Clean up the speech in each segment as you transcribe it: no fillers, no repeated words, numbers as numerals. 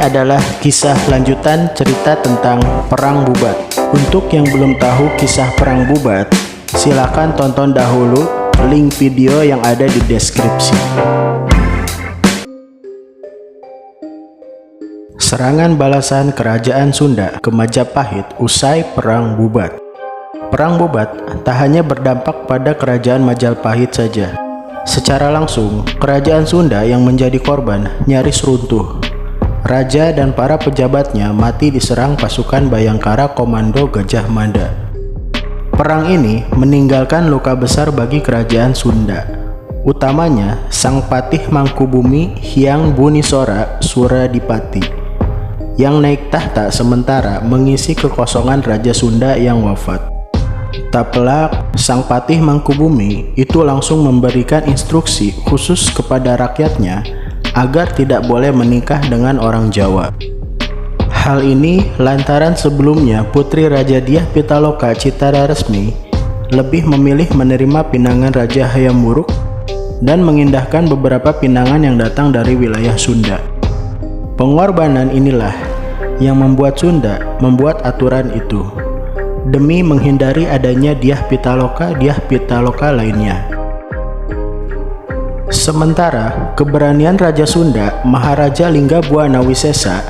adalah kisah lanjutan cerita tentang Perang Bubat. Untuk yang belum tahu kisah Perang Bubat, silakan tonton dahulu link video yang ada di deskripsi. Serangan balasan Kerajaan Sunda ke Majapahit usai Perang Bubat. Perang Bubat tak hanya berdampak pada Kerajaan Majapahit saja. Secara langsung, Kerajaan Sunda yang menjadi korban nyaris runtuh. Raja dan para pejabatnya mati diserang pasukan Bayangkara Komando Gajah Mada. Perang ini meninggalkan luka besar bagi Kerajaan Sunda, utamanya Sang Patih Mangkubumi Hyang Bunisora Suradipati, yang naik tahta sementara mengisi kekosongan Raja Sunda yang wafat. Tak pelak, Sang Patih Mangkubumi itu langsung memberikan instruksi khusus kepada rakyatnya agar tidak boleh menikah dengan orang Jawa. Hal ini lantaran sebelumnya Putri Raja Dyah Pitaloka Citararesmi lebih memilih menerima pinangan Raja Hayam Wuruk dan mengindahkan beberapa pinangan yang datang dari wilayah Sunda. Pengorbanan inilah yang membuat Sunda membuat aturan itu demi menghindari adanya Dyah Pitaloka lainnya. Sementara keberanian Raja Sunda Maharaja Linggabuana Wisesa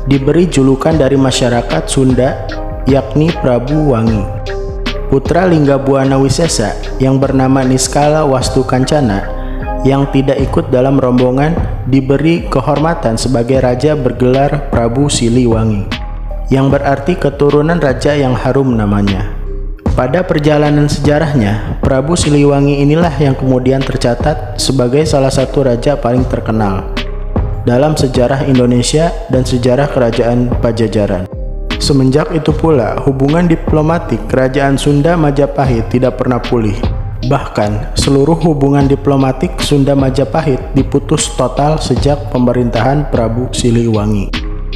diberi julukan dari masyarakat Sunda, yakni Prabu Wangi. Putra Linggabuana Wisesa yang bernama Niskala Wastu Kancana yang tidak ikut dalam rombongan diberi kehormatan sebagai raja bergelar Prabu Siliwangi, yang berarti keturunan raja yang harum namanya. Pada perjalanan sejarahnya, Prabu Siliwangi inilah yang kemudian tercatat sebagai salah satu raja paling terkenal dalam sejarah Indonesia dan sejarah Kerajaan Pajajaran. Semenjak itu pula, hubungan diplomatik Kerajaan Sunda Majapahit tidak pernah pulih. Bahkan, seluruh hubungan diplomatik Sunda Majapahit diputus total sejak pemerintahan Prabu Siliwangi.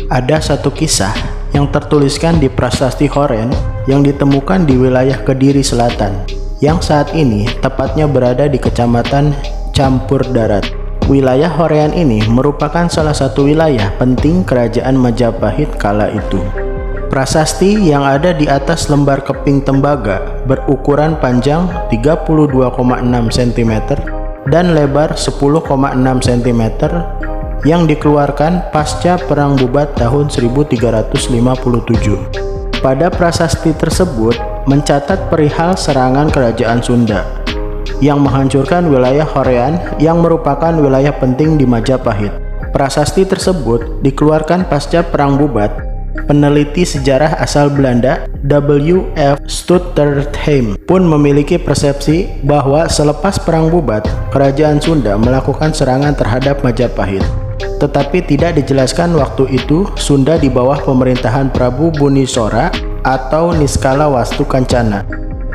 Ada satu kisah yang tertuliskan di Prasasti Horen yang ditemukan di wilayah Kediri Selatan, yang saat ini tepatnya berada di Kecamatan Campur Darat. Wilayah Horean ini merupakan salah satu wilayah penting Kerajaan Majapahit kala itu. Prasasti yang ada di atas lembar keping tembaga berukuran panjang 32,6 cm dan lebar 10,6 cm yang dikeluarkan pasca Perang Bubat tahun 1357. Pada prasasti tersebut mencatat perihal serangan Kerajaan Sunda yang menghancurkan wilayah Horean yang merupakan wilayah penting di Majapahit. Prasasti tersebut dikeluarkan pasca Perang Bubat. Peneliti sejarah asal Belanda W.F. Stutterheim pun memiliki persepsi bahwa selepas Perang Bubat, Kerajaan Sunda melakukan serangan terhadap Majapahit. Tetapi tidak dijelaskan waktu itu Sunda di bawah pemerintahan Prabu Bunisora atau Niskala Wastu Kancana.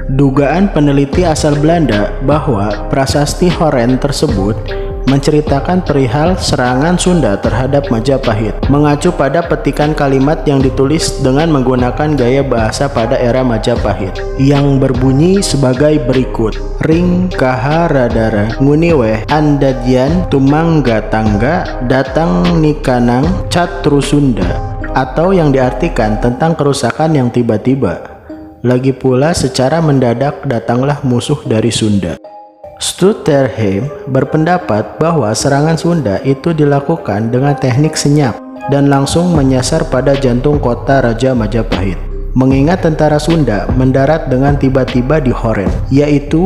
Dugaan peneliti asal Belanda bahwa prasasti Horen tersebut menceritakan perihal serangan Sunda terhadap Majapahit, mengacu pada petikan kalimat yang ditulis dengan menggunakan gaya bahasa pada era Majapahit, yang berbunyi sebagai berikut: Ring kaha radara nguniweh andadian tumangga tangga datang nikanang catru Sunda, atau yang diartikan tentang kerusakan yang tiba-tiba. Lagi pula secara mendadak datanglah musuh dari Sunda. Stutterheim berpendapat bahwa serangan Sunda itu dilakukan dengan teknik senyap dan langsung menyasar pada jantung kota Raja Majapahit. Mengingat tentara Sunda mendarat dengan tiba-tiba di Horen, yaitu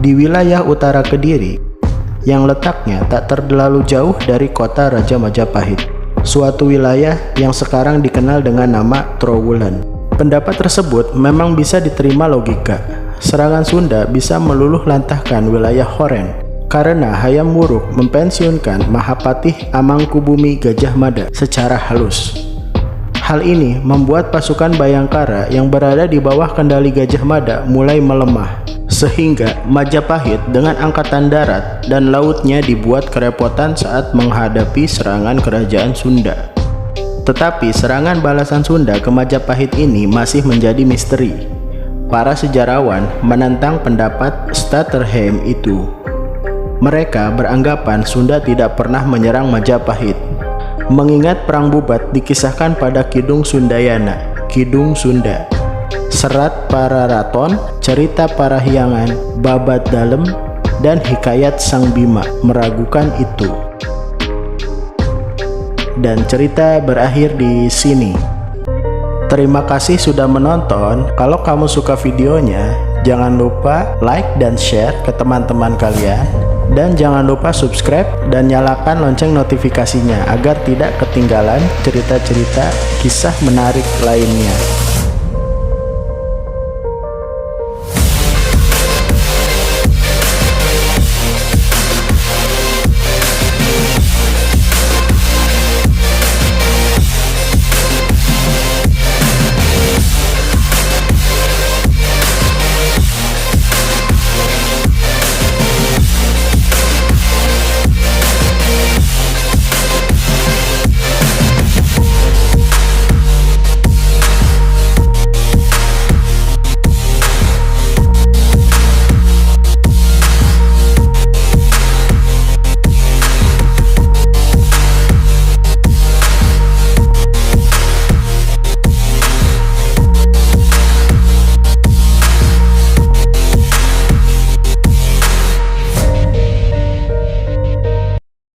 di wilayah utara Kediri, yang letaknya tak terlalu jauh dari kota Raja Majapahit, suatu wilayah yang sekarang dikenal dengan nama Trowulan. Pendapat tersebut memang bisa diterima logika. Serangan Sunda bisa meluluh lantahkan wilayah Horen karena Hayam Wuruk mempensiunkan Mahapatih Amangkubumi Gajah Mada secara halus. Hal ini membuat pasukan Bayangkara yang berada di bawah kendali Gajah Mada mulai melemah, sehingga Majapahit dengan angkatan darat dan lautnya dibuat kerepotan saat menghadapi serangan Kerajaan Sunda. Tetapi serangan balasan Sunda ke Majapahit ini masih menjadi misteri. Para sejarawan menentang pendapat Stutterheim itu. Mereka beranggapan Sunda tidak pernah menyerang Majapahit. Mengingat Perang Bubat dikisahkan pada Kidung Sundayana, Kidung Sunda, Serat Pararaton, Cerita Parahyangan, Babat Dalem, dan Hikayat Sang Bima meragukan itu. Dan cerita berakhir di sini. Terima kasih sudah menonton. Kalau kamu suka videonya, jangan lupa like dan share ke teman-teman kalian. Dan jangan lupa subscribe dan nyalakan lonceng notifikasinya agar tidak ketinggalan cerita-cerita kisah menarik lainnya.